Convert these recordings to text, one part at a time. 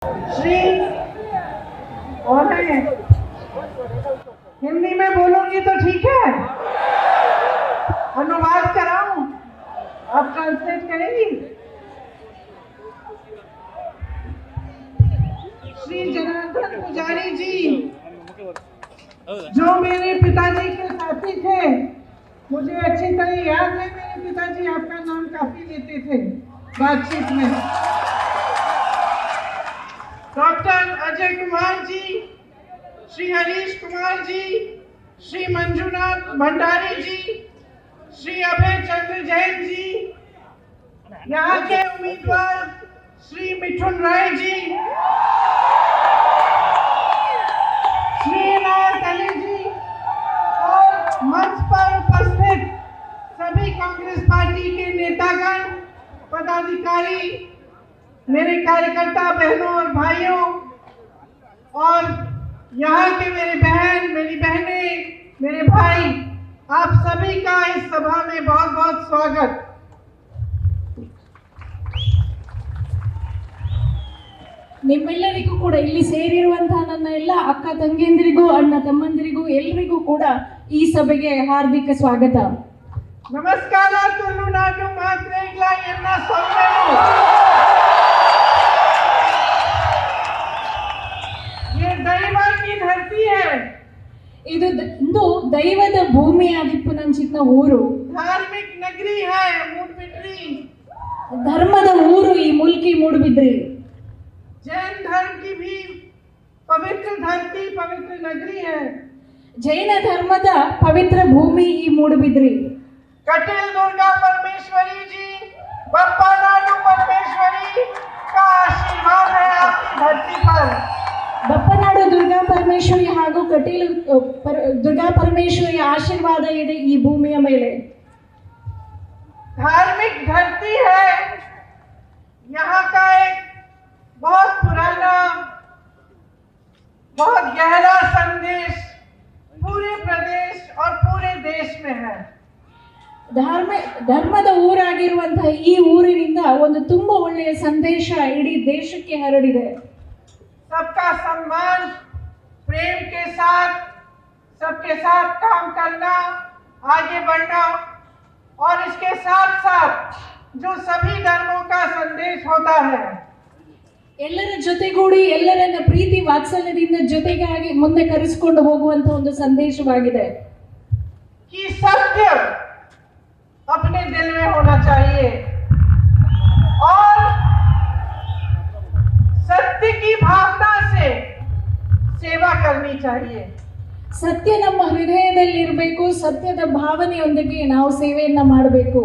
श्री और है हिंदी में बोलूंगी तो ठीक है, अनुवाद कराऊं, आप ट्रांसलेट करेंगी। श्री जनार्दन पुजारी जी, जो मेरे पिताजी के साथी थे, मुझे अच्छी तरह याद है, मेरे पिताजी आपका नाम काफी लेते थे बातचीत में। डॉक्टर अजय कुमार जी, श्री हरीश कुमार जी, श्री मंजुनाथ भंडारी जी, श्री अभय चंद्र जैन जी, यहाँ के उम्मीदवार श्री मिठुन राय जी, श्री नाथ अली जी और मंच पर उपस्थित सभी कांग्रेस पार्टी के नेतागण, पदाधिकारी, मेरे कार्यकर्ता बहनों और भाइयों, और यहाँ के मेरे बहन, मेरी बहनें, मेरे भाई, आप सभी का इस सभा में बहुत बहुत स्वागत। ನಿಮ್ಮೆಲ್ಲರಿಗೂ ಕೂಡ ಇಲ್ಲಿ ಸೇರಿರುವಂತಹ ನನ್ನ ಎಲ್ಲ ಅಕ್ಕ ತಂಗಿಯಂದಿರಿಗೂ ಅಣ್ಣ ತಮ್ಮಂದಿರಿಗೂ ಎಲ್ಲರಿಗೂ ಕೂಡ ಈ ಸಭೆಗೆ ಹಾರ್ದಿಕ ಸ್ವಾಗತ. ನಮಸ್ಕಾರ ತುಳುನಾಡು ಮಾತ್ರೆಗಳ ಎನ್ನ ಸೊಮ್ಮೆನು. ये ದೈವ की धरती है. ಇದು ದೈವದ ಭೂಮಿಯಾಗಿಪ್ಪುನಂಚಿನ ಊರು. धार्मिक नगरी है मूडबिद्री. ಧರ್ಮದ ಊರು ಈ ಮುಲ್ಕಿ ಮೂಡಬಿದ್ರಿ. जैन धर्म की भी पवित्र धरती, पवित्र नगरी है. ಜೈನ ಧರ್ಮದ ಪವಿತ್ರ ಭೂಮಿ ಈ ಮೂಡಬಿದ್ರಿ. कटिल दुर्गा परमेश्वरी जी, बप्पा नाडू परमेश्वरी का आशीर्वाद है आपकी धरती पर. ಬಪ್ಪನಾಡು ದುರ್ಗಾ ಪರಮೇಶ್ವರಿ ಹಾಗೂ ಕಟೀಲು ದುರ್ಗಾ ಪರಮೇಶ್ವರಿಯ ಆಶೀರ್ವಾದ ಇದೆ ಈ ಭೂಮಿಯ ಮೇಲೆ. धार्मिक धरती है. यहाँ का एक बहुत पुराना, बहुत गहरा संदेश पूरे प्रदेश और पूरे देश में है. ಧರ್ಮದ ಊರಾಗಿರುವಂತಹ ಈ ಊರಿನಿಂದ ಒಂದು ತುಂಬಾ ಒಳ್ಳೆಯ ಸಂದೇಶ ಇಡೀ ದೇಶಕ್ಕೆ ಹರಡಿದೆ. सबका सम्मान, प्रेम के साथ सबके साथ काम करना, आगे बढ़ना, और इसके साथ साथ जो सभी धर्मों का संदेश होता है, ಎಲ್ಲರ ಜೊತೆಗೂಡಿ ಎಲ್ಲರನ್ನ ಪ್ರೀತಿ ವಾತ್ಸಲ್ಯದಿಂದ ಜೊತೆಗಾಗಿ ಮುಂದೆ ಕರೆಸಿಕೊಂಡು ಹೋಗುವಂತ ಒಂದು ಸಂದೇಶವಾಗಿದೆ. कि सत्य अपने दिल में होना चाहिए और सत्य की भावना से सेवा करनी चाहिए. ಸತ್ಯ ನಮ್ಮ ಹೃದಯದಲ್ಲಿ ಇರಬೇಕು, ಸತ್ಯದ ಭಾವನೆಯೊಂದಿಗೆ ನಾವು ಸೇವೆಯನ್ನ ಮಾಡಬೇಕು.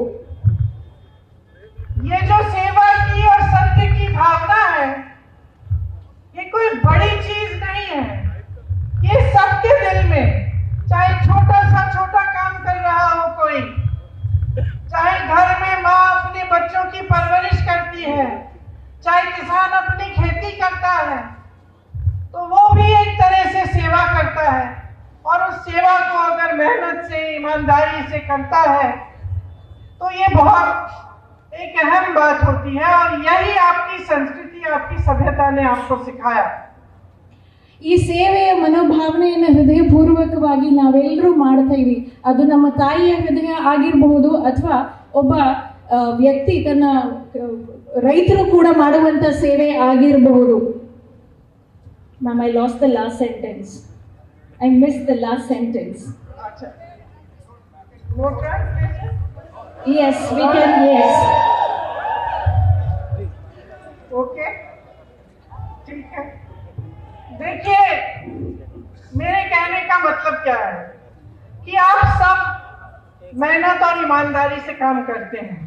ये जो सेवा की और सत्य की भावना है, ये कोई बड़ी चीज नहीं है. ये सबके दिल में, चाहे छोटा काम कर रहा हो कोई, चाहे घर में माँ अपने बच्चों की परवरिश करती है, चाहे किसान अपनी खेती करता है, तो वो भी एक तरह से सेवा करता है. और उस सेवा को अगर मेहनत से, ईमानदारी से करता है तो ये बहुत एक अहम बात होती है. और यही आपकी संस्कृति, आपकी सभ्यता ने आपको सिखाया. ಈ ಸೇವೆಯ ಮನೋಭಾವನೆಯನ್ನು ಹೃದಯಪೂರ್ವಕವಾಗಿ ನಾವೆಲ್ಲರೂ ಮಾಡ್ತೀವಿ. ಅದು ನಮ್ಮ ತಾಯಿಯ ಹೃದಯ ಆಗಿರಬಹುದು ಅಥವಾ ಒಬ್ಬ ವ್ಯಕ್ತಿ ತನ್ನ ರೈತರು ಕೂಡ ಮಾಡುವಂತ ಸೇವೆ ಆಗಿರಬಹುದು. Ma'am, I lost the last sentence. I missed the last sentence. No translation? Yes, we can, yes. Okay, ठीक है. देखिए, मेरे कहने का मतलब क्या है कि आप सब मेहनत और ईमानदारी से काम करते हैं,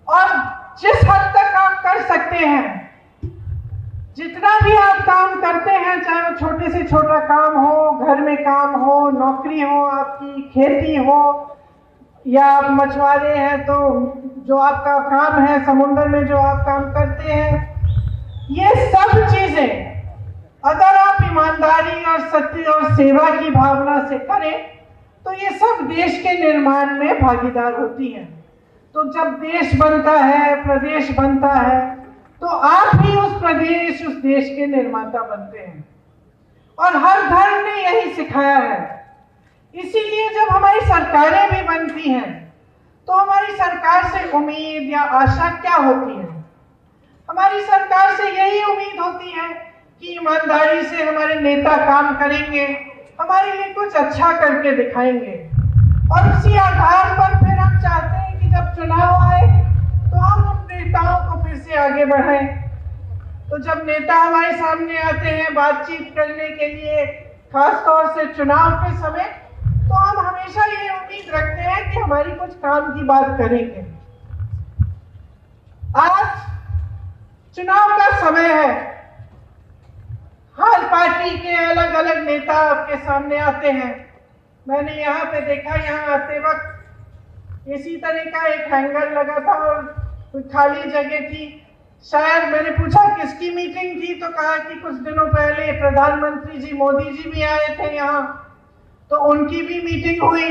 और जिस हद तक आप कर सकते हैं, जितना भी आप काम करते हैं, चाहे वो छोटे से छोटा काम हो, घर में काम हो, नौकरी हो, आपकी खेती हो, या आप मछुआरे हैं तो जो आपका काम है समुद्र में जो आप काम करते हैं, ये सब चीजें अगर आप ईमानदारी और सत्य और सेवा की भावना से करें तो ये सब देश के निर्माण में भागीदार होती हैं. तो जब देश बनता है, प्रदेश बनता है, तो आप ही उस प्रदेश, उस देश के निर्माता बनते हैं। और हर धर्म ने यही सिखाया है। इसीलिए जब हमारी सरकारें भी बनती हैं तो हमारी सरकार से उम्मीद या आशा क्या होती है? हमारी सरकार से यही उम्मीद होती है कि ईमानदारी से हमारे नेता काम करेंगे, हमारे लिए कुछ अच्छा करके दिखाएंगे। और उसी आधार पर फिर हम चाहते हैं कि जब चुनाव आए तो हम उन नेताओं को फिर से आगे बढ़ाएं। तो जब नेता हमारे सामने आते हैं बातचीत करने के लिए, खासतौर से चुनाव के समय, तो हम हमेशा ये उम्मीद रखते हैं कि हमारी कुछ काम की बात करेंगे। आज चुनाव का समय है, हर पार्टी के अलग अलग नेता आपके सामने आते हैं। मैंने यहाँ पे देखा, यहाँ आते वक्त इसी तरह का एक हैंगर लगा था और कोई खाली जगह थी। शायद मैंने पूछा किसकी मीटिंग थी, तो कहा कि कुछ दिनों पहले प्रधानमंत्री जी मोदी जी भी आए थे यहाँ, तो उनकी भी मीटिंग हुई।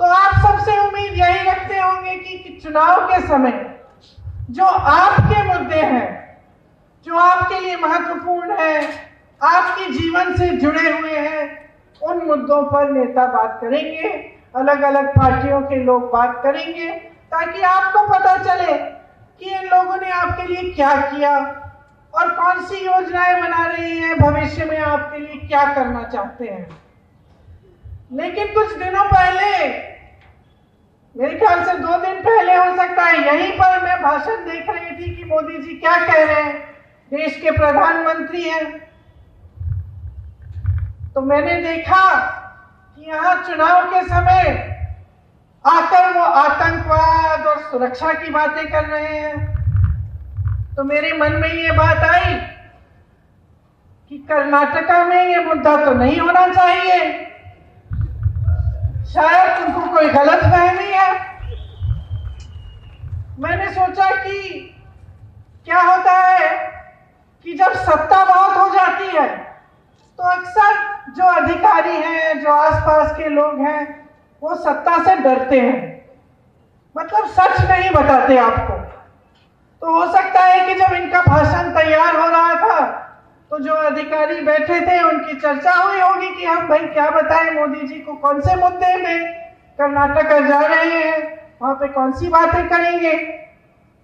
तो आप सबसे उम्मीद यही रखते होंगे कि चुनाव के समय जो आपके मुद्दे हैं, जो आपके लिए महत्वपूर्ण है, आपके जीवन से जुड़े हुए हैं, उन मुद्दों पर नेता बात करेंगे, अलग अलग पार्टियों के लोग बात करेंगे, ताकि आपको पता चले कि इन लोगों ने आपके लिए क्या किया और कौन सी योजनाएं बना रही हैं, भविष्य में आपके लिए क्या करना चाहते हैं। लेकिन कुछ दिनों पहले, मेरे ख्याल से 2 दिन पहले हो सकता है, यहीं पर मैं भाषण देख रही थी कि मोदी जी क्या कह रहे हैं, देश के प्रधानमंत्री हैं। तो मैंने देखा कि यहाँ चुनाव के समय आकर वो आतंकवाद और सुरक्षा की बातें कर रहे हैं। तो मेरे मन में ये बात आई कि कर्नाटका में ये मुद्दा तो नहीं होना चाहिए, शायद उनको कोई गलतफहमी है। मैंने सोचा कि क्या होता है कि जब सत्ता बहुत हो जाती है तो अक्सर जो अधिकारी हैं, जो आसपास के लोग हैं, वो सत्ता से डरते हैं, मतलब सच नहीं बताते आपको। तो हो सकता है कि जब इनका भाषण तैयार हो रहा था तो जो अधिकारी बैठे थे उनकी चर्चा हुई होगी कि हम भाई क्या बताएं मोदी जी को, कौन से मुद्दे में कर्नाटक जा रहे हैं, वहां पे कौन सी बातें करेंगे।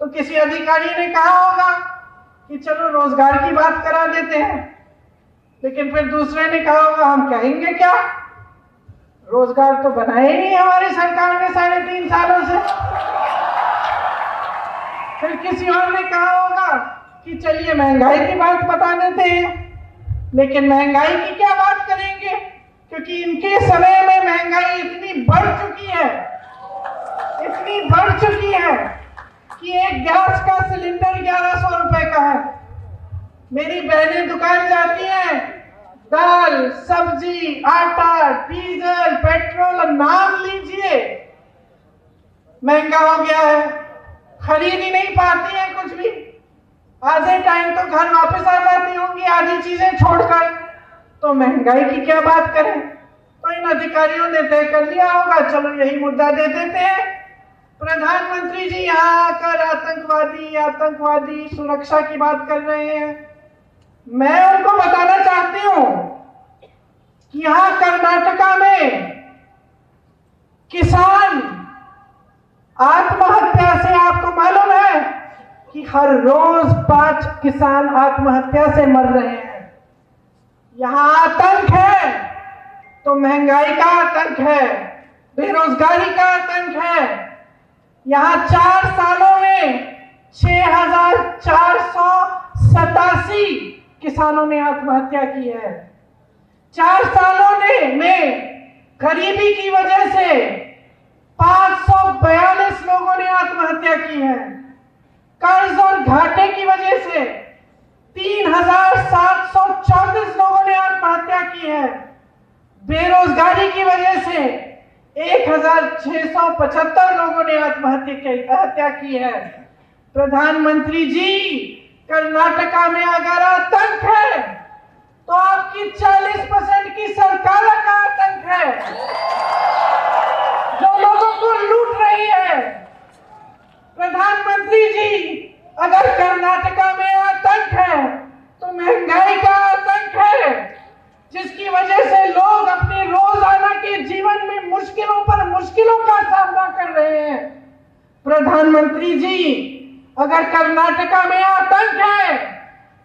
तो किसी अधिकारी ने कहा होगा कि चलो रोजगार की बात करा देते हैं, लेकिन फिर दूसरे ने कहा होगा हम कहेंगे क्या, रोजगार तो बनाए ही नहीं हमारी सरकार ने 3.5 सालों से। फिर किसी और ने कहा होगा कि चलिए महंगाई की बात बता देते हैं, लेकिन महंगाई की क्या बात करेंगे, क्योंकि इनके समय में महंगाई इतनी बढ़ चुकी है, इतनी बढ़ चुकी है कि एक गैस का सिलेंडर 1100 रुपए का है। मेरी बहनें दुकान जाती हैं, दाल, सब्जी, आटा, डीजल, पेट्रोल, नाम लीजिए, महंगा हो गया है, खरीद ही नहीं पाती है कुछ भी। आधे टाइम तो घर वापस आ जाती होंगी आधी चीजें छोड़कर, तो महंगाई की क्या बात करें। तो इन अधिकारियों ने तय कर लिया होगा चलो यही मुद्दा दे देते हैं। प्रधानमंत्री जी यहाँ आकर आतंकवादी सुरक्षा की बात कर रहे हैं। मैं उनको बताना चाहती हूँ कि यहाँ कर्नाटका में किसान आत्महत्या से, आपको मालूम है कि हर रोज 5 किसान आत्महत्या से मर रहे हैं। यहाँ आतंक है तो महंगाई का आतंक है, बेरोजगारी का आतंक है। यहाँ 4 सालों में 6,487 किसानों ने आत्महत्या की है। 4 सालों में गरीबी की वजह से 542 लोगों ने आत्महत्या की है। कर्ज और घाटे की वजह से 3,734 लोगों ने आत्महत्या की है। बेरोजगारी की वजह से 1,675 लोगों ने आत्महत्या की है। प्रधानमंत्री जी, कर्नाटका में अगर आतंक है तो आपकी 40% की सरकार का आतंक है जो लोगों को लूट रही है। प्रधानमंत्री जी, अगर कर्नाटक अगर कर्नाटका में आतंक है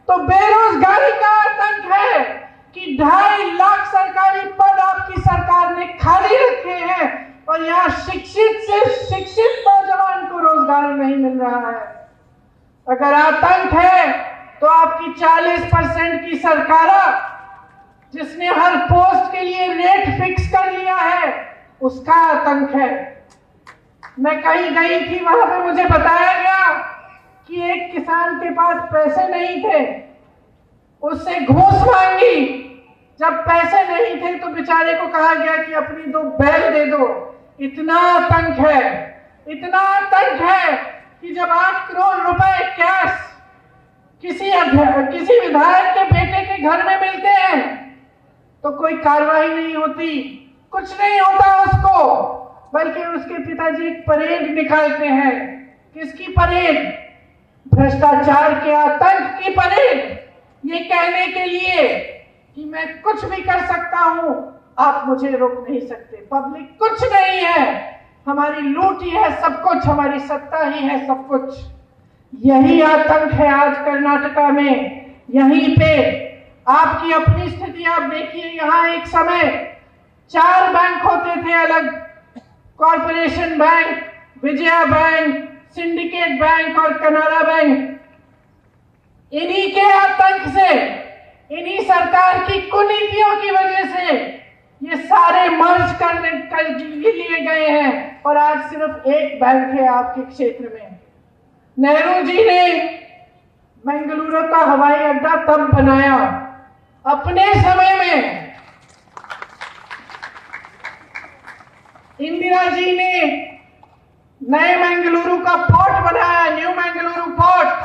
तो बेरोजगारी का आतंक है कि 2.5 लाख सरकारी पद आपकी सरकार ने खाली रखे हैं और यहाँ शिक्षित से शिक्षित नौजवान को रोजगार नहीं मिल रहा है। अगर आतंक है तो आपकी 40% की सरकार जिसने हर पोस्ट के लिए रेट फिक्स कर लिया है उसका आतंक है। मैं कहीं गई थी, वहां पे मुझे बताया गया कि एक किसान के पास पैसे नहीं थे, उससे घूस मांगी। जब पैसे नहीं थे तो बेचारे को कहा गया कि अपनी 2 बैल दे दो। इतना आतंक है, इतना आतंक है कि जब 8 करोड़ रुपए कैश किसी विधायक के बेटे के घर में मिलते हैं तो कोई कार्रवाई नहीं होती, कुछ नहीं होता उसको, बल्कि उसके पिताजी एक परेड निकालते हैं। किसकी परेड? भ्रष्टाचार के आतंक की परेड, ये कहने के लिए कि मैं कुछ भी कर सकता हूं, आप मुझे रोक नहीं सकते। पब्लिक कुछ नहीं है, हमारी लूट ही है सब कुछ, हमारी सत्ता ही है सब कुछ। यही आतंक है आज कर्नाटका में। यहीं पे आपकी अपनी स्थिति आप देखिए। यहाँ एक समय 4 बैंक होते थे अलग, corporation bank, Vijaya bank, syndicate bank और कनारा बैंक। इन्हीं के आतंक से, इन्हीं सरकार की कुनीतियों की वजह से ये सारे मर्ज कर लिए गए हैं और आज सिर्फ एक बैंक है आपके क्षेत्र में। नेहरू जी ने बेंगलुरु का हवाई अड्डा तब बनाया अपने समय में। इंदिरा जी ने नए बेंगलुरु का पोर्ट बनाया, न्यू बेंगलुरु पोर्ट।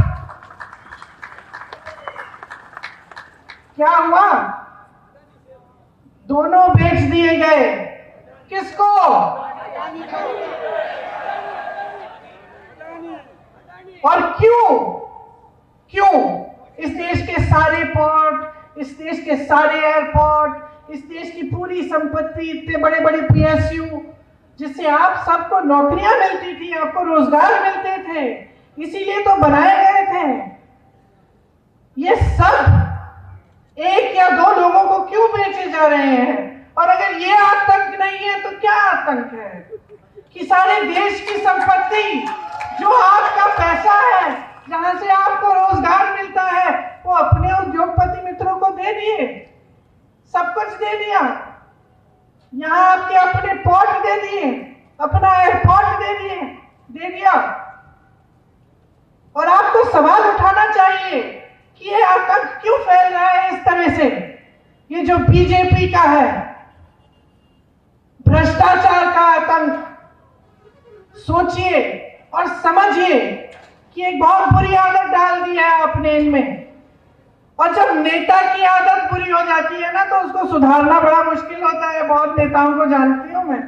क्या हुआ? दोनों बेच दिए गए। किसको? और क्यों? क्यों? इस देश के सारे पोर्ट, इस देश के सारे एयरपोर्ट, इस देश की पूरी संपत्ति, इतने बड़े बड़े पीएसयू जिससे आप सबको नौकरियां मिलती थी, आपको रोजगार मिलते थे, इसीलिए तो बनाए गए थे। ये सब 1 या 2 लोगों को क्यों बेचे जा रहे हैं? और अगर ये आतंक नहीं है तो क्या आतंक है? कि सारे देश की संपत्ति, जो आपका पैसा है, जहां से आपको रोजगार मिलता है, वो अपने उद्योगपति मित्रों को दे दिए, सब कुछ दे दिया। यहां आपके अपने पोर्ट दे दिए, अपना एयरपोर्ट दे दिया। और आपको सवाल उठाना चाहिए कि ये आतंक क्यों फैल रहा है इस तरह से। ये जो बीजेपी का है भ्रष्टाचार का आतंक, सोचिए और समझिए कि एक बहुत बुरी आदत डाल दी है आपने इनमें। और जब नेता की आदत बुरी हो जाती है ना तो उसको सुधारना बड़ा मुश्किल होता है। बहुत नेताओं को जानती हूं मैं,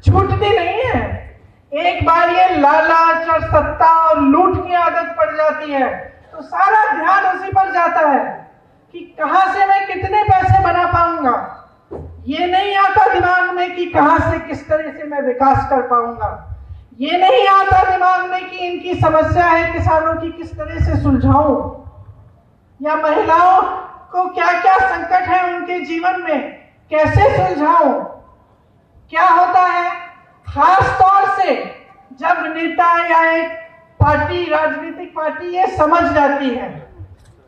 छूटती नहीं है। एक बार ये लालच और सत्ता और लूट की आदत पड़ जाती है तो सारा ध्यान उसी पर जाता है कि कहां से मैं कितने पैसे बना पाऊंगा। ये नहीं आता दिमाग में कि कहां से किस तरह से मैं विकास कर पाऊंगा। ये नहीं आता दिमाग में कि इनकी समस्या है किसानों की किस तरह से सुलझाऊं, या महिलाओं को क्या क्या संकट है उनके जीवन में कैसे सुलझाऊं। क्या होता है, खास तौर से जब नेता या एक पार्टी, राजनीतिक पार्टी ये समझ जाती है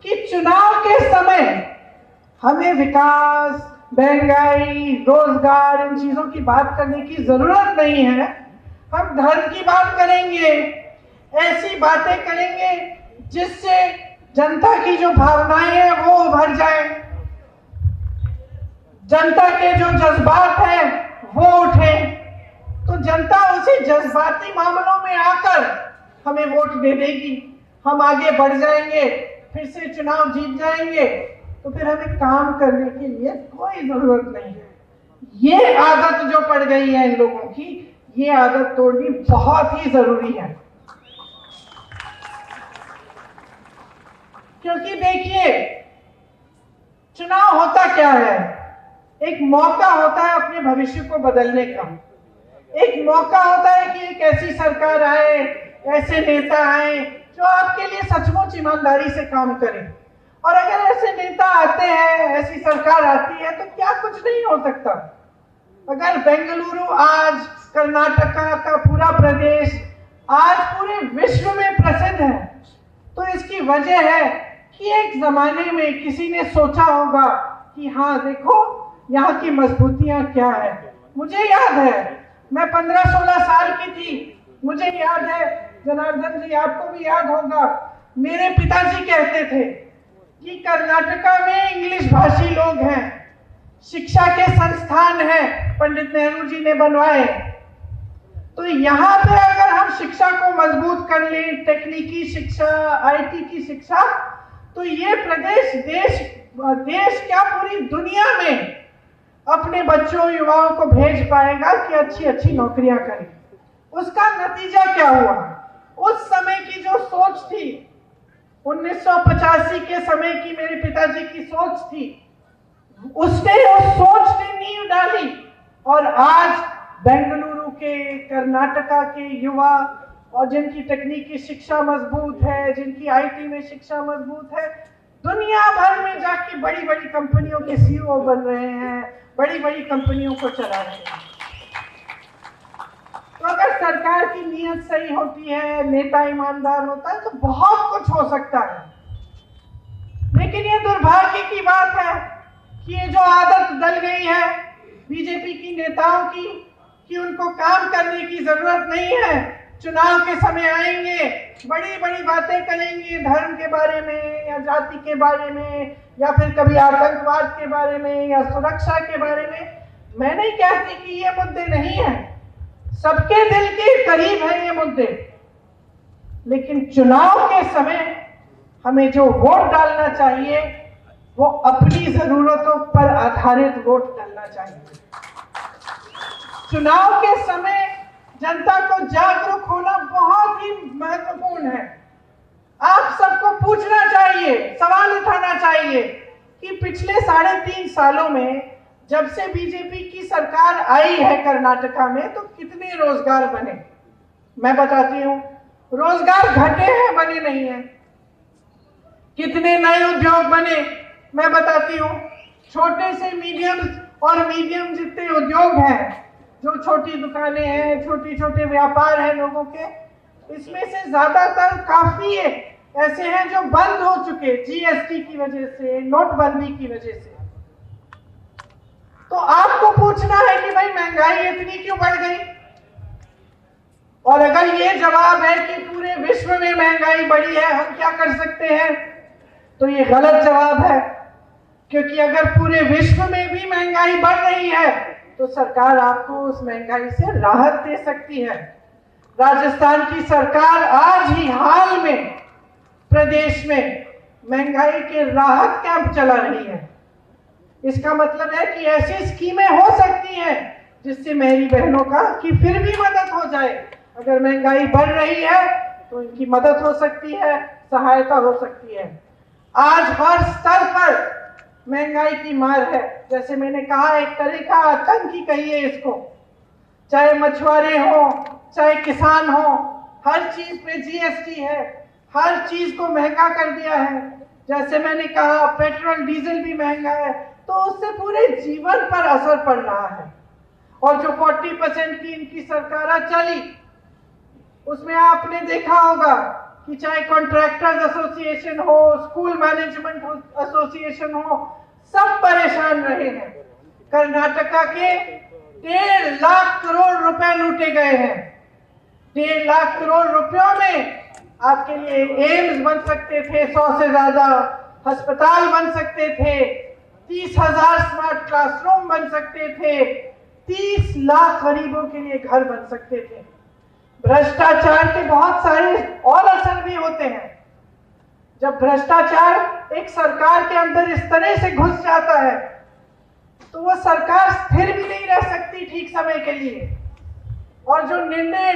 कि चुनाव के समय हमें विकास, महंगाई, रोजगार, इन चीजों की बात करने की जरूरत नहीं है, हम धर्म की बात करेंगे, ऐसी बातें करेंगे जिससे जनता की जो भावनाएं हैं वो उभर जाए, जनता के जो जज्बात हैं वो उठे, तो जनता उसी जज्बाती मामलों में आकर हमें वोट दे देगी, हम आगे बढ़ जाएंगे, फिर से चुनाव जीत जाएंगे, तो फिर हमें काम करने के लिए कोई जरूरत नहीं है। ये आदत जो पड़ गई है इन लोगों की, ये आदत तोड़नी बहुत ही जरूरी है। क्योंकि देखिए, चुनाव होता क्या है, एक मौका होता है अपने भविष्य को बदलने का। एक मौका होता है कि एक ऐसी सरकार आए, ऐसे नेता आए जो आपके लिए सचमुच ईमानदारी से काम करें। और अगर ऐसे नेता आते हैं, ऐसी सरकार आती है, तो क्या कुछ नहीं हो सकता। अगर बेंगलुरु आज, कर्नाटका का पूरा प्रदेश आज पूरे विश्व में प्रसिद्ध है, तो इसकी वजह है कि एक जमाने में किसी ने सोचा होगा कि हाँ देखो यहाँ की मजबूतियां क्या है। मुझे याद है, मैं 15-16 साल की थी, मुझे याद है, जनार्दन जी आपको भी याद होगा, मेरे पिताजी कहते थे कि कर्नाटका में इंग्लिश भाषी लोग हैं, शिक्षा के संस्थान हैं, पंडित नेहरू जी ने बनवाए, तो यहाँ पे अगर हम शिक्षा को मजबूत कर लें, तकनीकी शिक्षा, आईटी की शिक्षा, तो ये प्रदेश देश क्या पूरी दुनिया में अपने बच्चों युवाओं को भेज पाएगा कि अच्छी अच्छी नौकरियां करें। उसका नतीजा क्या हुआ? उस समय की जो सोच थी, 1985 के समय की मेरे पिताजी की सोच थी, उसने उस सोच ने नींव डाली और आज बेंगलुरु के, कर्नाटका के युवा और जिनकी तकनीकी शिक्षा मजबूत है, जिनकी आईटी में शिक्षा मजबूत है, दुनिया भर में जाके बड़ी बड़ी कंपनियों के सीईओ बन रहे हैं, बड़ी बड़ी कंपनियों को चला रहे हैं। तो अगर सरकार की नीयत सही होती है, नेता ईमानदार होता है, तो बहुत कुछ हो सकता है। लेकिन ये दुर्भाग्य की बात है कि ये जो आदत डल गई है बीजेपी की नेताओं की कि उनको काम करने की जरूरत नहीं है, चुनाव के समय आएंगे, बड़ी बड़ी बातें करेंगे धर्म के बारे में या जाति के बारे में या फिर कभी आतंकवाद के बारे में या सुरक्षा के बारे में। मैं नहीं कहती कि ये मुद्दे नहीं हैं, सबके दिल के करीब है ये मुद्दे, लेकिन चुनाव के समय हमें जो वोट डालना चाहिए वो अपनी जरूरतों पर आधारित वोट डालना चाहिए। चुनाव के समय जनता को जागरूक होना बहुत ही महत्वपूर्ण है। आप सबको पूछना चाहिए, सवाल उठाना चाहिए कि पिछले 3.5 सालों में जब से बीजेपी की सरकार आई है कर्नाटका में, तो कितने रोजगार बने? मैं बताती हूँ, रोजगार घटे हैं, बने नहीं है। कितने नए उद्योग बने? मैं बताती हूँ, छोटे से मीडियम जितने उद्योग हैं, जो छोटी दुकानें हैं, छोटे छोटे व्यापार हैं लोगों के, इसमें से ज्यादातर काफी ऐसे हैं जो बंद हो चुके जीएसटी की वजह से, नोटबंदी की वजह से। तो आपको पूछना है कि भाई महंगाई इतनी क्यों बढ़ गई? और अगर ये जवाब है कि पूरे विश्व में महंगाई बढ़ी है, हम क्या कर सकते हैं, तो ये गलत जवाब है। क्योंकि अगर पूरे विश्व में भी महंगाई बढ़ रही है तो सरकार आपको उस महंगाई से राहत दे सकती है। राजस्थान की सरकार आज ही हाल में प्रदेश में महंगाई के राहत कैंप चला रही है। इसका मतलब है कि ऐसी स्कीमें हो सकती हैं जिससे मेरी बहनों का की फिर भी मदद हो जाए। अगर महंगाई बढ़ रही है तो इनकी मदद हो सकती है, सहायता हो सकती है। आज हर स्तर पर महंगाई की मार है। जैसे मैंने कहा, एक तरह का आतंक ही कहिए इसको, चाहे मछुआरे हो, चाहे किसान हो, हर चीज पे जीएसटी है, हर चीज को महंगा कर दिया है। जैसे मैंने कहा, पेट्रोल डीजल भी महंगा है, तो उससे पूरे जीवन पर असर पड़ रहा है। और जो 40% की इनकी सरकार चली, उसमें आपने देखा होगा कि चाहे कॉन्ट्रैक्टर्स एसोसिएशन हो, स्कूल मैनेजमेंट एसोसिएशन हो, सब परेशान रहे हैं। कर्नाटका के 1.5 लाख करोड़ रुपए लूटे गए हैं। 1.5 लाख करोड़ रुपयों में आपके लिए एम्स बन सकते थे, 100 से ज्यादा अस्पताल बन सकते थे, 30,000 स्मार्ट क्लासरूम बन सकते थे, 30 लाख गरीबों के लिए घर बन सकते थे। भ्रष्टाचार के बहुत सारे और असर भी होते हैं। जब भ्रष्टाचार एक सरकार के अंदर इस तरह से घुस जाता है तो वो सरकार स्थिर भी नहीं रह सकती ठीक समय के लिए, और जो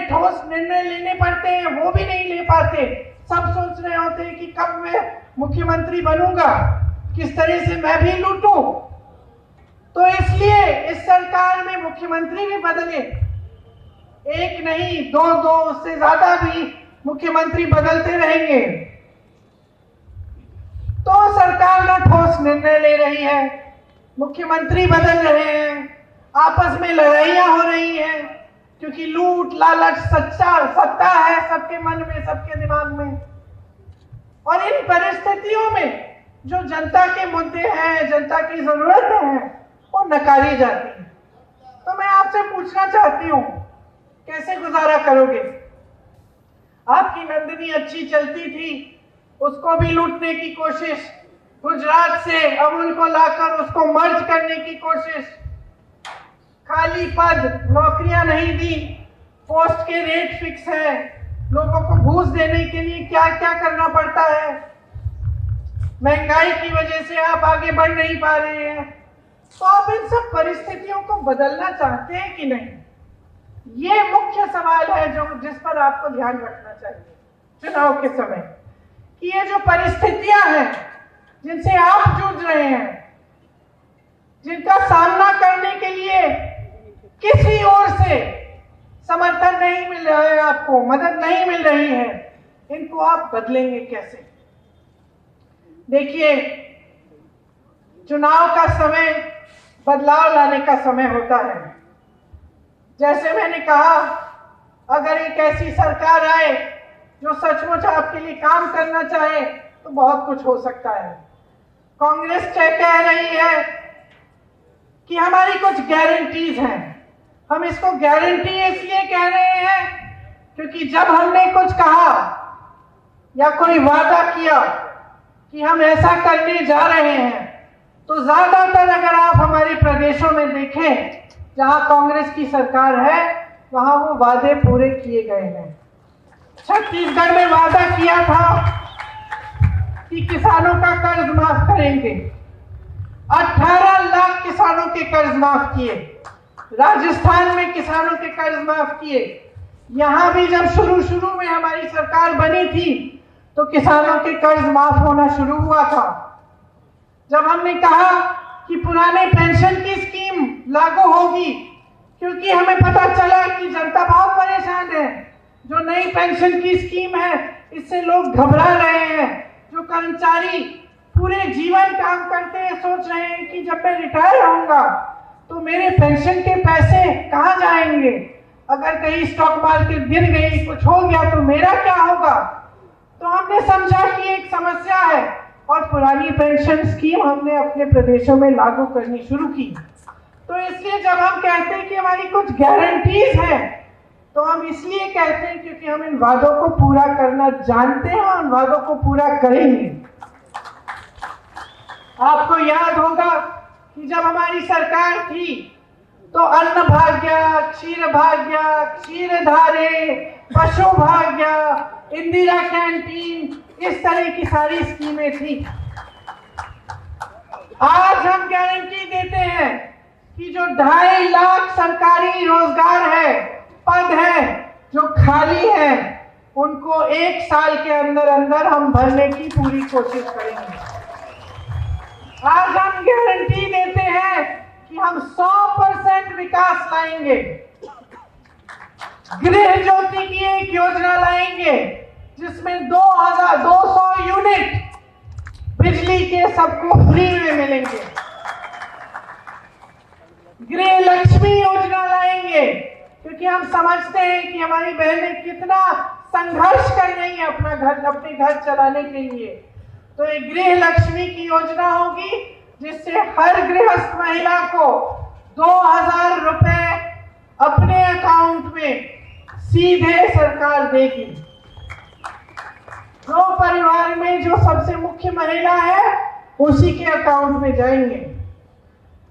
ठोस निर्णय लेने पड़ते हैं वो भी नहीं ले पाते। सब सोच रहे होते हैं कि कब मैं मुख्यमंत्री बनूंगा, किस तरह से मैं भी लूटूं। तो इसलिए इस सरकार में मुख्यमंत्री भी बदले एक नहीं, दो दो उससे ज्यादा भी मुख्यमंत्री बदलते रहेंगे तो सरकार ना ठोस निर्णय ले रही है, मुख्यमंत्री बदल रहे हैं, आपस में लड़ाइयां हो रही हैं, क्योंकि लूट लालच सत्ता है सबके मन में, सबके दिमाग में। और इन परिस्थितियों में जो जनता के मुद्दे हैं, जनता की जरूरतें हैं, वो नकारी जाती है। तो मैं आपसे पूछना चाहती हूँ, कैसे गुजारा करोगे? आपकी नंदिनी अच्छी चलती थी, उसको भी लूटने की कोशिश, गुजरात से अमूल को लाकर उसको मर्ज करने की कोशिश, खाली पद, नौकरियां नहीं दी, पोस्ट के रेट फिक्स है, लोगों को घूस देने के लिए क्या क्या करना पड़ता है, महंगाई की वजह से आप आगे बढ़ नहीं पा रहे हैं। तो आप इन सब परिस्थितियों को बदलना चाहते हैं कि नहीं? ये मुख्य सवाल है जो जिस पर आपको ध्यान रखना चाहिए चुनाव के समय, कि ये जो परिस्थितियां हैं जिनसे आप जूझ रहे हैं, जिनका सामना करने के लिए किसी ओर से समर्थन नहीं मिल रहा है, आपको मदद नहीं मिल रही है, इनको आप बदलेंगे कैसे? देखिए, चुनाव का समय बदलाव लाने का समय होता है। जैसे मैंने कहा, अगर एक ऐसी सरकार आए जो सचमुच आपके लिए काम करना चाहे तो बहुत कुछ हो सकता है। कांग्रेस कह रही है कि हमारी कुछ गारंटीज हैं। हम इसको गारंटी इसलिए कह रहे हैं क्योंकि जब हमने कुछ कहा या कोई वादा किया कि हम ऐसा करने जा रहे हैं, तो ज्यादातर अगर आप हमारे प्रदेशों में देखें जहां कांग्रेस की सरकार है, वहां वो वादे पूरे किए गए हैं। छत्तीसगढ़ में वादा किया था कि किसानों का कर्ज माफ करेंगे, 18 लाख किसानों के कर्ज माफ किए। राजस्थान में किसानों के कर्ज माफ किए। यहां भी जब शुरू में हमारी सरकार बनी थी तो किसानों के कर्ज माफ होना शुरू हुआ था। जब हमने कहा कि पुराने पेंशन की स्कीम लागू होगी, क्योंकि हमें पता चला कि जनता बहुत परेशान है, जो नई पेंशन की स्कीम है इससे लोग घबरा रहे हैं। जो कर्मचारी पूरे जीवन काम करते हैं सोच रहे हैं कि जब मैं रिटायर होऊंगा तो मेरे पेंशन के पैसे कहां जाएंगे, अगर कहीं स्टॉक मार्केट गिर गई, कुछ हो गया तो मेरा क्या होगा। तो हमने समझा कि एक समस्या है और पुरानी पेंशन स्कीम हमने अपने प्रदेशों में लागू करनी शुरू की। तो इसलिए जब हम कहते हैं कि हमारी कुछ गारंटीज हैं, तो हम इसलिए कहते हैं क्योंकि हम इन वादों को पूरा करना जानते हैं और उन वादों को पूरा करेंगे। आपको याद होगा कि जब हमारी सरकार थी तो अन्न भाग्य, क्षीर भाग्य, क्षीरधारे, पशु भाग्य, इंदिरा कैंटीन, इस तरह की सारी स्कीमें थी। आज हम गारंटी देते हैं कि जो 2.5 लाख सरकारी रोजगार है, पद है जो खाली है, उनको 1 साल के अंदर अंदर हम भरने की पूरी कोशिश करेंगे। आज हम गारंटी देते हैं कि हम 100% विकास लाएंगे। गृह ज्योति की एक योजना लाएंगे जिसमें 200 यूनिट बिजली के सबको फ्री में मिलेंगे। गृह लक्ष्मी योजना लाएंगे क्योंकि हम समझते हैं कि हमारी बहनें कितना संघर्ष कर रही हैं अपने घर चलाने के लिए। तो एक गृह लक्ष्मी की योजना होगी जिससे हर गृहस्थ महिला को 2000 रुपए अपने अकाउंट में सीधे सरकार देगी। जो परिवार में जो सबसे मुख्य महिला है उसी के अकाउंट में जाएंगे।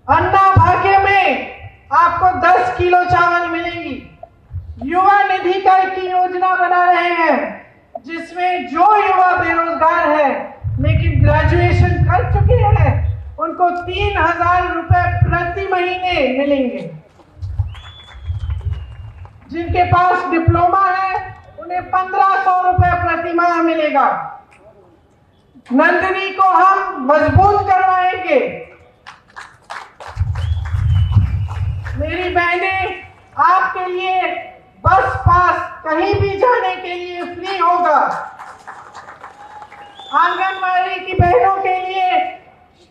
अन्ना भाग्य में आपको 10 किलो चावल मिलेंगी। युवा निधि कर की योजना बना रहे हैं जिसमें जो युवा बेरोजगार है लेकिन ग्रेजुएशन कर चुके हैं उनको 3000 रुपए प्रति महीने मिलेंगे। जिनके पास डिप्लोमा है उन्हें 1500 रुपए प्रति माह मिलेगा। नंदिनी को हम मजबूत करवाएंगे। मेरी बहनें आपके लिए बस पास कहीं भी जाने के लिए फ्री होगा। आंगनबाड़ी की बहनों के लिए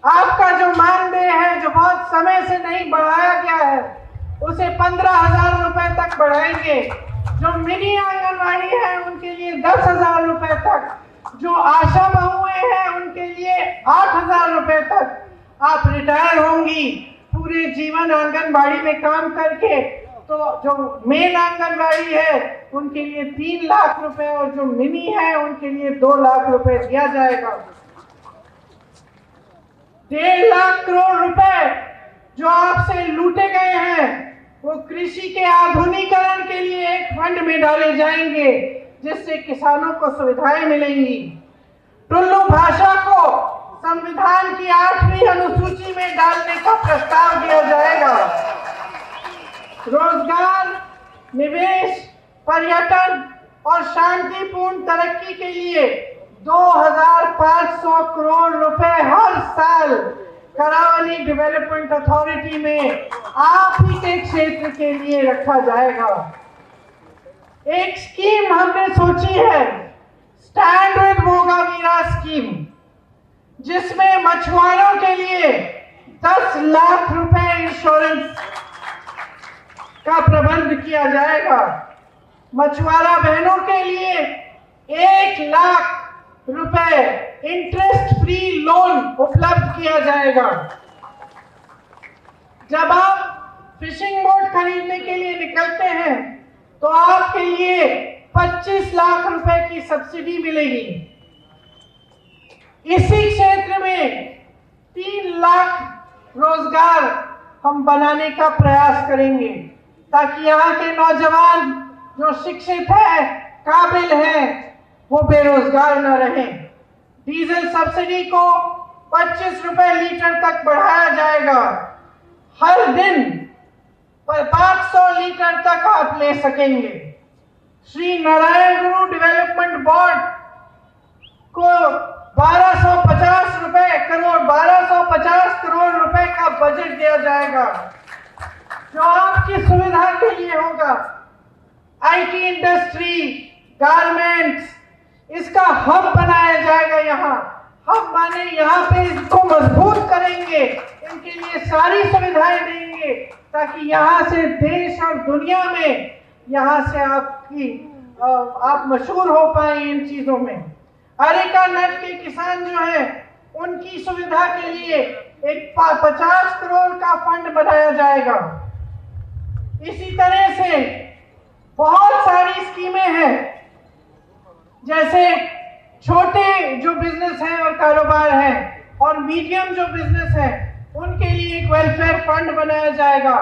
आपका जो मानदेय है, जो बहुत समय से नहीं बढ़ाया गया है, उसे 15,000 रुपए तक बढ़ाएंगे। जो मिनी आंगनबाड़ी है उनके लिए 10,000 रुपए तक, जो आशा बहुएं हैं उनके लिए 8,000 रुपए तक। आप रिटायर होंगी पूरे जीवन आंगनबाड़ी में काम करके, तो जो मेन आंगनबाड़ी है उनके लिए 3 लाख रुपए और जो मिनी है उनके लिए 2 लाख रुपए दिया जाएगा। 1.5 लाख करोड़ रुपए जो आपसे लूटे गए हैं वो कृषि के आधुनिकीकरण के लिए एक फंड में डाले जाएंगे, जिससे किसानों को सुविधाएं मिलेंगी। टुल्लू भाषा को संविधान की 8वीं अनुसूची में डालने का प्रस्ताव दिया जाएगा। रोजगार, निवेश, पर्यटन और शांतिपूर्ण तरक्की के लिए 2,500 करोड़ रुपए हर साल करावली डेवलपमेंट अथॉरिटी में आप ही के क्षेत्र के लिए रखा जाएगा। एक स्कीम हमने सोची है, स्टैंड विद बोगावीरा स्कीम, जिसमें मछुआरों के लिए 10 लाख रुपए इंश्योरेंस का प्रबंध किया जाएगा। मछुआरा बहनों के लिए 1 लाख रुपए इंटरेस्ट फ्री लोन उपलब्ध किया जाएगा। जब आप फिशिंग बोट खरीदने के लिए निकलते हैं तो आपके लिए 25 लाख रुपए की सब्सिडी मिलेगी। इसी क्षेत्र में 3 लाख रोजगार हम बनाने का प्रयास करेंगे, ताकि यहाँ के नौजवान जो शिक्षित है, काबिल हैं, वो बेरोजगार न रहें। डीजल सब्सिडी को 25 रुपए लीटर तक बढ़ाया जाएगा। हर दिन पर 500 लीटर तक आप ले सकेंगे। श्री नारायण गुरु डेवलपमेंट बोर्ड को 1250 करोड़ रुपए का बजट दिया जाएगा, जो आपकी सुविधा के लिए होगा। आईटी इंडस्ट्री, गारमेंट्स, इसका हब बनाया जाएगा। यहाँ हब माने यहाँ पे इसको मजबूत करेंगे, इनके लिए सारी सुविधाएं देंगे, ताकि यहाँ से देश और दुनिया में यहाँ से आप मशहूर हो पाए इन चीजों में। अरेका नट के किसान जो है उनकी सुविधा के लिए एक 50 करोड़ का फंड बनाया जाएगा। इसी तरह से बहुत सारी स्कीमें हैं, जैसे छोटे जो बिजनेस हैं और कारोबार हैं और मीडियम जो बिजनेस है उनके लिए एक वेलफेयर फंड बनाया जाएगा।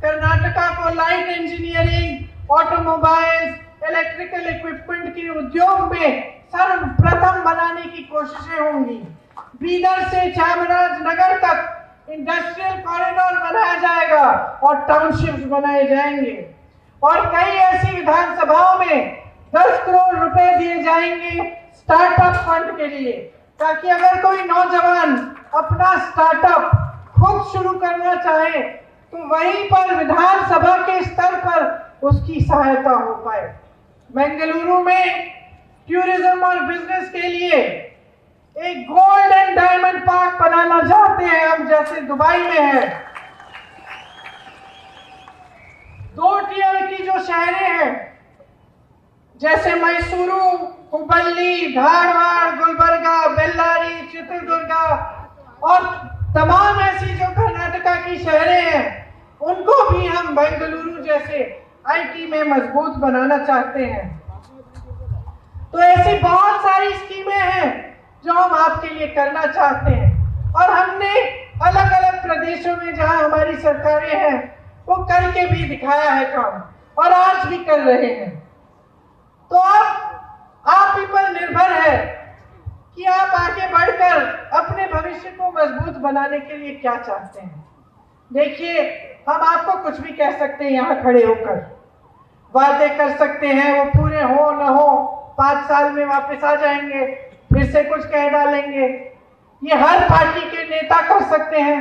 कर्नाटका को light engineering, automobiles, electrical equipment के उद्योग में सर्वप्रथम बनाने की कोशिशें होंगी। बीदर से चामराजनगर तक इंडस्ट्रियल कॉरिडोर बनाया जाएगा और टाउनशिप्स बनाए जाएंगे। और कई ऐसी विधानसभाओं में 10 करोड़ रुपए दिए जाएंगे स्टार्टअप फंड के लिए, ताकि अगर कोई नौजवान अपना स्टार्टअप खुद शुरू करना चाहे तो वहीं पर विधानसभा के स्तर पर उसकी सहायता हो पाए। बेंगलुरु में टूरिज्म और बिजनेस के लिए एक गोल्ड एंड डायमंड पार्क बनाना चाहते हैं हम, जैसे दुबई में है। 2 टियर की जो शहरें हैं जैसे मैसूरू, हुबल्ली, धारवाड़, गुलबर्गा, बेल्लारी, चित्रदुर्गा और तमाम ऐसी जो कर्नाटका की शहरें हैं, उनको भी हम बेंगलुरु जैसे आईटी में मजबूत बनाना चाहते हैं। तो ऐसी बहुत सारी स्कीमें हैं जो हम आपके लिए करना चाहते हैं, और हमने अलग अलग प्रदेशों में जहां हमारी सरकारें हैं वो करके भी दिखाया है काम, और आज भी कर रहे हैं। तो आप ही पर निर्भर है कि आप आगे बढ़कर अपने भविष्य को मजबूत बनाने के लिए क्या चाहते हैं। देखिए, हम आपको कुछ भी कह सकते हैं, यहाँ खड़े होकर वादे कर सकते हैं, वो पूरे हो न हो 5 साल में वापस आ जाएंगे, फिर से कुछ कह डालेंगे। ये हर पार्टी के नेता कर सकते हैं।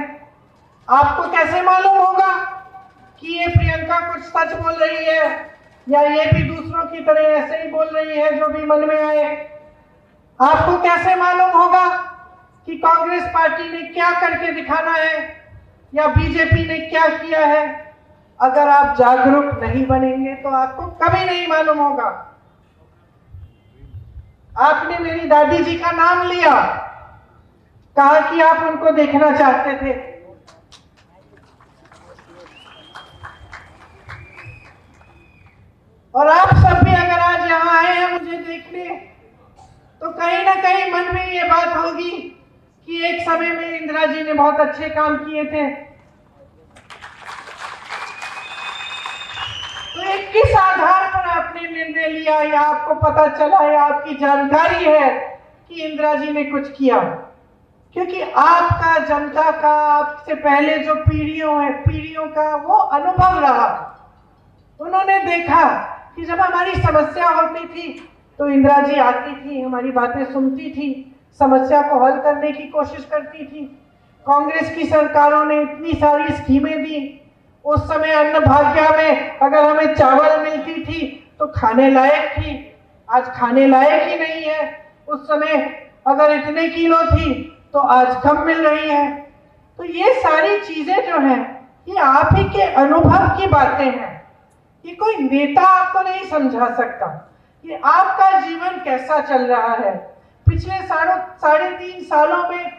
आपको कैसे मालूम होगा कि ये प्रियंका कुछ सच बोल रही है या ये भी दूसरों की तरह ऐसे ही बोल रही है जो भी मन में आए? आपको कैसे मालूम होगा कि कांग्रेस पार्टी ने क्या करके दिखाना है या बीजेपी ने क्या किया है? अगर आप जागरूक नहीं बनेंगे तो आपको कभी नहीं मालूम होगा। आपने मेरी दादी जी का नाम लिया, कहा कि आप उनको देखना चाहते थे। और आप सब भी अगर आज यहाँ आए हैं मुझे देखने, तो कहीं ना कहीं मन में ये बात होगी कि एक समय में इंदिरा जी ने बहुत अच्छे काम किए थे। तो एक किस आधार पर आपने निर्णय लिया, या आपको पता चला, या आपकी जानकारी है कि इंदिरा जी ने कुछ किया? क्योंकि आपका, जनता का, आपसे पहले जो पीढ़ियों का वो अनुभव रहा। उन्होंने देखा कि जब हमारी समस्या होती थी तो इंदिरा जी आती थी, हमारी बातें सुनती थी, समस्या को हल करने की कोशिश करती थी। कांग्रेस की सरकारों ने इतनी सारी स्कीमें दी। उस समय अन्न भाग्य में अगर हमें चावल मिलती थी तो खाने लायक थी, आज खाने लायक ही नहीं है। उस समय अगर इतने किलो थी तो आज कम मिल रही है। तो ये सारी चीजें जो हैं ये आप ही के अनुभव की बातें हैं। ये कोई नेता आपको नहीं समझा सकता। ये आपका जीवन कैसा चल रहा है, पिछले 3.5 सालों में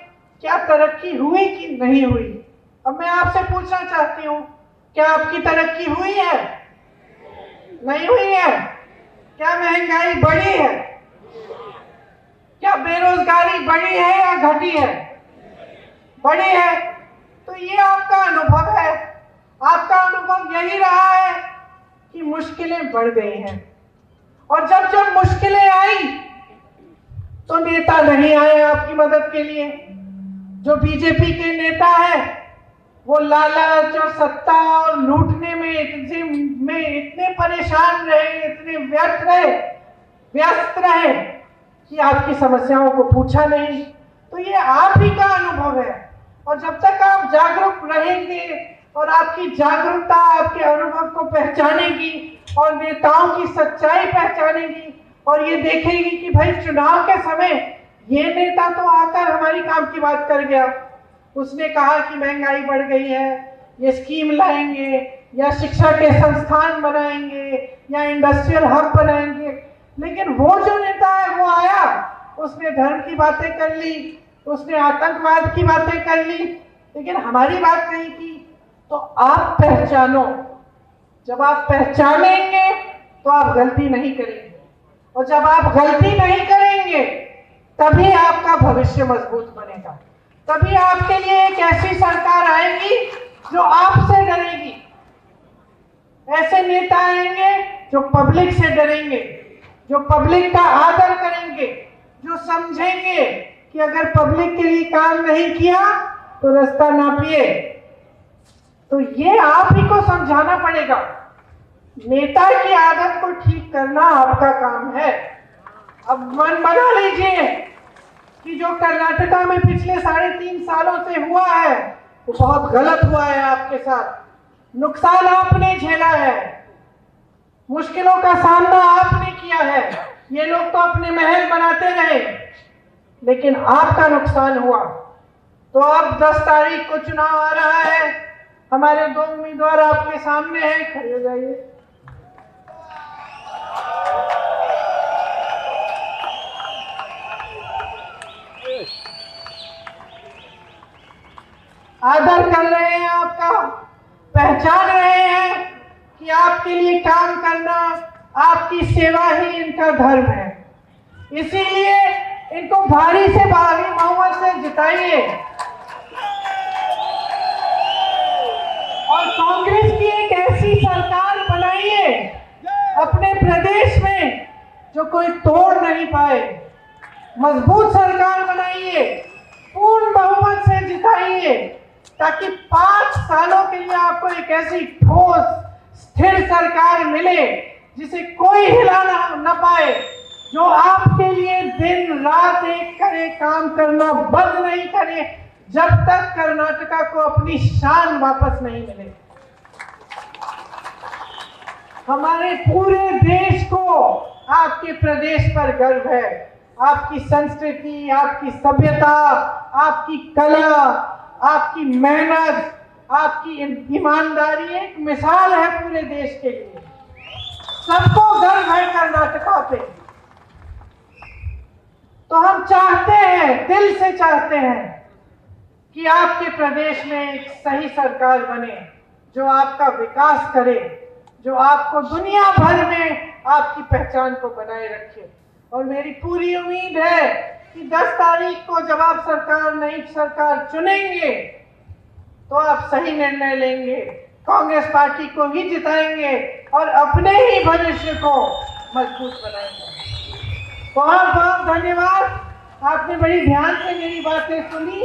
क्या तरक्की हुई कि नहीं हुई। अब मैं आपसे पूछना चाहती हूँ, क्या आपकी तरक्की हुई है? नहीं हुई है? क्या महंगाई बढ़ी है? क्या बेरोजगारी बढ़ी है या घटी है? बढ़ी है। तो ये आपका अनुभव है। आपका अनुभव यही रहा है कि मुश्किलें बढ़ गई हैं, और जब जब मुश्किलें आई तो नेता नहीं आए आपकी मदद के लिए। जो बीजेपी के नेता है वो लालच और सत्ता और लूटने में इतने परेशान रहे, इतने व्यस्त रहे कि आपकी समस्याओं को पूछा नहीं। तो ये आप ही का अनुभव है। और जब तक आप जागरूक रहेंगे और आपकी जागरूकता आपके अनुभव को पहचानेगी और नेताओं की सच्चाई पहचानेगी और ये देखेगी कि भाई चुनाव के समय ये नेता तो आकर हमारी काम की बात कर गया, उसने कहा कि महंगाई बढ़ गई है, ये स्कीम लाएंगे, या शिक्षा के संस्थान बनाएंगे, या इंडस्ट्रियल हब बनाएंगे। लेकिन वो जो नेता है वो आया, उसने धर्म की बातें कर ली, उसने आतंकवाद की बातें कर ली, लेकिन हमारी बात नहीं की। तो आप पहचानो। जब आप पहचानेंगे तो आप गलती नहीं करेंगे, और जब आप गलती नहीं करेंगे तभी आपका भविष्य मजबूत बनेगा। तभी आपके लिए एक ऐसी सरकार आएगी जो आपसे डरेगी। ऐसे नेता आएंगे जो पब्लिक से डरेंगे, जो पब्लिक का आदर करेंगे, जो समझेंगे कि अगर पब्लिक के लिए काम नहीं किया तो रास्ता नापिए। तो ये आप ही को समझाना पड़ेगा। नेता की आदत को ठीक करना आपका काम है। अब मन बना लीजिए कि जो कर्नाटका में पिछले 3.5 सालों से हुआ है वो बहुत गलत हुआ है आपके साथ। नुकसान आपने झेला है, मुश्किलों का सामना आपने किया है। ये लोग तो अपने महल बनाते रहे, लेकिन आपका नुकसान हुआ। तो अब 10 तारीख को चुनाव आ रहा है, हमारे 2 उम्मीदवार आपके सामने हैं, खड़े हो जाइए। आदर कर रहे हैं आपका, पहचान रहे हैं कि आपके लिए काम करना, आपकी सेवा ही इनका धर्म है। इसीलिए इनको भारी से भारी बहुमत से जिताइए और कांग्रेस की एक ऐसी सरकार बनाइए अपने प्रदेश में जो कोई तोड़ नहीं पाए। मजबूत सरकार बनाइए, पूर्ण बहुमत से जिताइए, ताकि 5 सालों के लिए आपको एक ऐसी ठोस स्थिर सरकार मिले जिसे कोई हिला ना पाए, जो आपके लिए दिन रात एक करे, काम करना बंद नहीं करे जब तक कर्नाटका को अपनी शान वापस नहीं मिले। हमारे पूरे देश को आपके प्रदेश पर गर्व है। आपकी संस्कृति, आपकी सभ्यता, आपकी कला, आपकी मेहनत, आपकी ईमानदारी एक मिसाल है पूरे देश के लिए। सबको गर्व है कर्नाटका पे। तो हम चाहते हैं, दिल से चाहते हैं कि आपके प्रदेश में एक सही सरकार बने, जो आपका विकास करे, जो आपको दुनिया भर में आपकी पहचान को बनाए रखे। और मेरी पूरी उम्मीद है कि 10 तारीख को जब आप नई सरकार चुनेंगे तो आप सही निर्णय लेंगे, कांग्रेस पार्टी को ही जिताएंगे और अपने ही भविष्य को मजबूत बनाएंगे। बहुत बहुत धन्यवाद। आपने बड़ी ध्यान से मेरी बातें सुनी।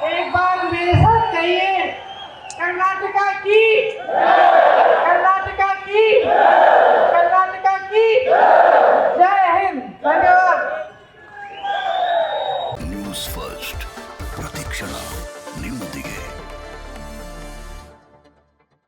एक बार मेरे साथ कहिए, कर्नाटका की, कर्नाटका की, कर्नाटका की जय हिंद। धन्यवाद। न्यूज़ फर्स्ट, प्रतीक्षणा निಮ್ಮೊಂದಿಗೆ।